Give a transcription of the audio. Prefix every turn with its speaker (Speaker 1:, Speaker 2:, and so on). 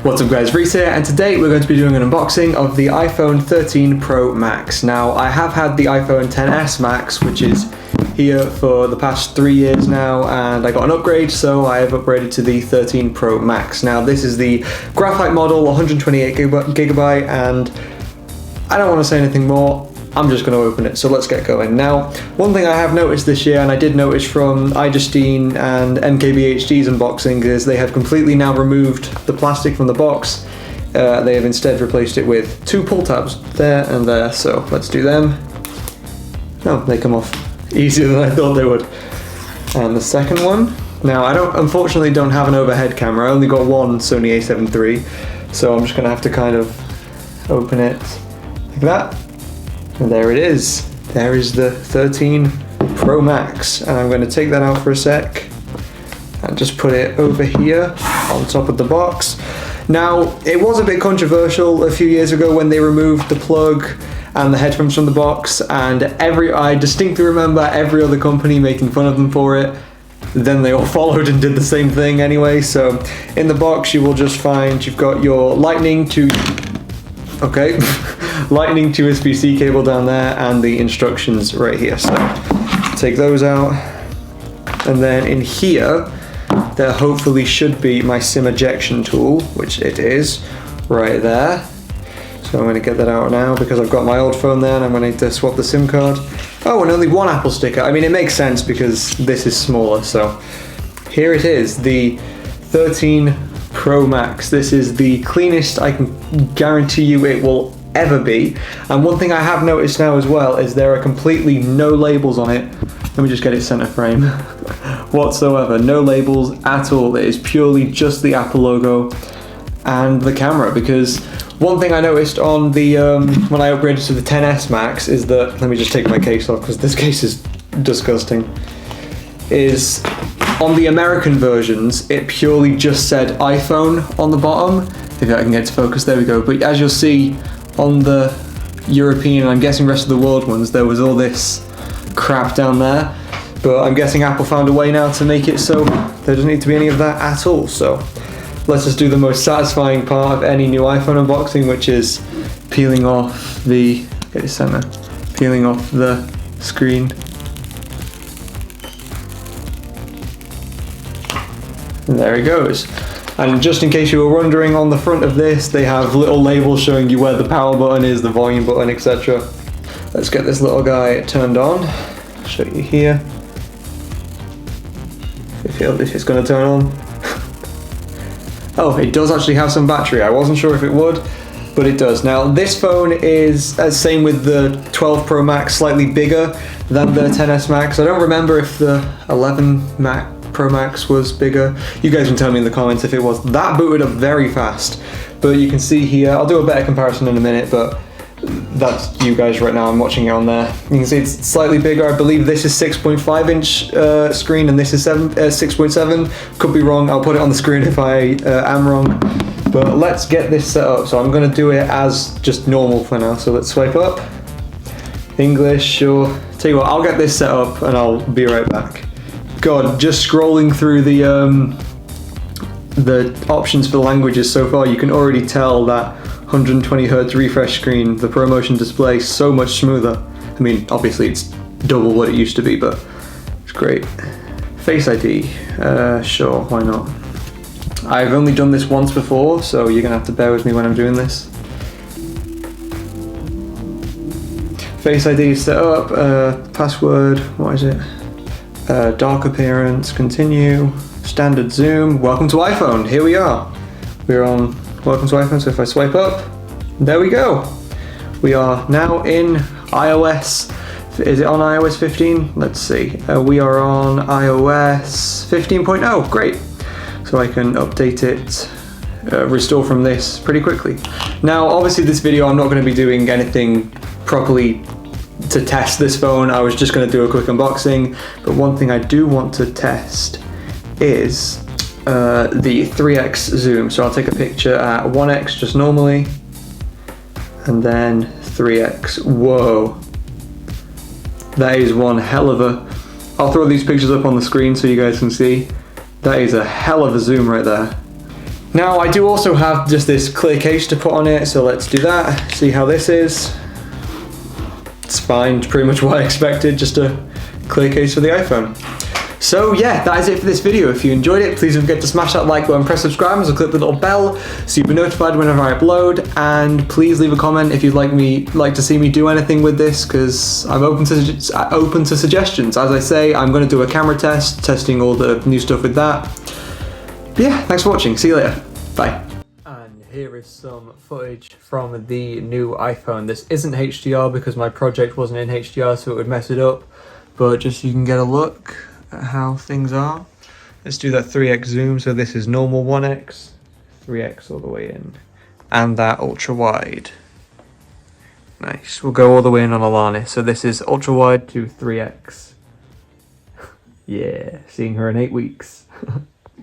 Speaker 1: What's up guys, Reese here, and today we're going to be doing an unboxing of the iPhone 13 Pro Max. Now, I have had the iPhone XS Max, which is here for the past 3 years now, and I got an upgrade, so I have upgraded to the 13 Pro Max. Now, this is the graphite model, 128 gigabyte, and I don't want to say anything more. I'm just going to open it, so let's get going. Now, one thing I have noticed this year, and I did notice from iJustine and MKBHD's unboxing, is they have completely now removed the plastic from the box. They have instead replaced it with two pull tabs, there and there, so let's do them. Oh, they come off easier than I thought they would. And the second one, now I unfortunately don't have an overhead camera, I only got one Sony a7 III, so I'm just going to have to kind of open it like that. And there it is. There is the 13 Pro Max. And I'm going to take that out for a sec and just put it over here on top of the box. Now, it was a bit controversial a few years ago when they removed the plug and the headphones from the box, and I distinctly remember every other company making fun of them for it. Then they all followed and did the same thing anyway. So in the box you will just find you've got your lightning to lightning to USB-C cable down there, and the instructions right here. So take those out, and then in here there hopefully should be my SIM ejection tool, which it is right there. So I'm going to get that out now because I've got my old phone there and I'm going to need to swap the SIM card. Oh, and only one Apple sticker. I mean, it makes sense because this is smaller. So here it is, the 13 Pro Max. This is the cleanest I can guarantee you it will ever be. And one thing I have noticed now as well is there are completely no labels on it. Let me just get it center frame. Whatsoever, no labels at all. It is purely just the Apple logo and the camera, because one thing I noticed on the when I upgraded to the XS Max is that, let me just take my case off because this case is disgusting, is on the American versions it purely just said iPhone on the bottom. If I can get to focus, there we go. But as you'll see on the European and I'm guessing rest of the world ones, there was all this crap down there. But I'm guessing Apple found a way now to make it so there doesn't need to be any of that at all. So let's just do the most satisfying part of any new iPhone unboxing, which is peeling off the, get it center, peeling off the screen. And there it goes. And just in case you were wondering, on the front of this they have little labels showing you where the power button is, the volume button, etc. Let's get this little guy turned on. I'll show you here. If it's going to turn on. Oh, it does actually have some battery. I wasn't sure if it would, but it does. Now, this phone is same with the 12 Pro Max, slightly bigger than the XS Max. I don't remember if the 11 Pro Max was bigger. You guys can tell me in the comments if it was. That booted up very fast, but you can see here, I'll do a better comparison in a minute, but that's you guys right now. I'm watching it on there. You can see it's slightly bigger. I believe this is 6.5 inch screen and this is 6.7. Could be wrong. I'll put it on the screen if I am wrong. But let's get this set up. So I'm going to do it as just normal for now. So let's swipe up. English, sure. Tell you what, I'll get this set up and I'll be right back. God, just scrolling through the options for the languages so far, you can already tell that 120Hz refresh screen, the ProMotion display, so much smoother. I mean, obviously it's double what it used to be, but it's great. Face ID, sure, why not? I've only done this once before, so you're gonna have to bear with me when I'm doing this. Face ID is set up, password, what is it? Dark appearance, continue, standard zoom, welcome to iPhone, here we are. We're on welcome to iPhone, so if I swipe up, there we go. We are now in iOS, is it on iOS 15? Let's see, we are on iOS 15.0, great. So I can update it, restore from this pretty quickly. Now obviously this video I'm not going to be doing anything properly to test this phone, I was just going to do a quick unboxing, but one thing I do want to test is the 3x zoom. So I'll take a picture at 1x just normally, and then 3x. Whoa, that is one hell of a, I'll throw these pictures up on the screen so you guys can see. That is a hell of a zoom right there. Now I do also have just this clear case to put on it, so let's do that, see how this is. It's fine, pretty much what I expected, just a clear case for the iPhone. So yeah, that is it for this video. If you enjoyed it, please don't forget to smash that like button, press subscribe, and click the little bell so you'll be notified whenever I upload. And please leave a comment if you'd like to see me do anything with this, because I'm open to suggestions. As I say, I'm going to do a camera test, testing all the new stuff with that. But yeah, thanks for watching. See you later. Bye. And here is some footage from the new iPhone. This isn't HDR because my project wasn't in HDR, so it would mess it up. But just so you can get a look at how things are. Let's do that 3x zoom. So this is normal 1x, 3x all the way in, and that ultra wide. Nice. We'll go all the way in on Alani. So this is ultra wide to 3x. Yeah, seeing her in 8 weeks.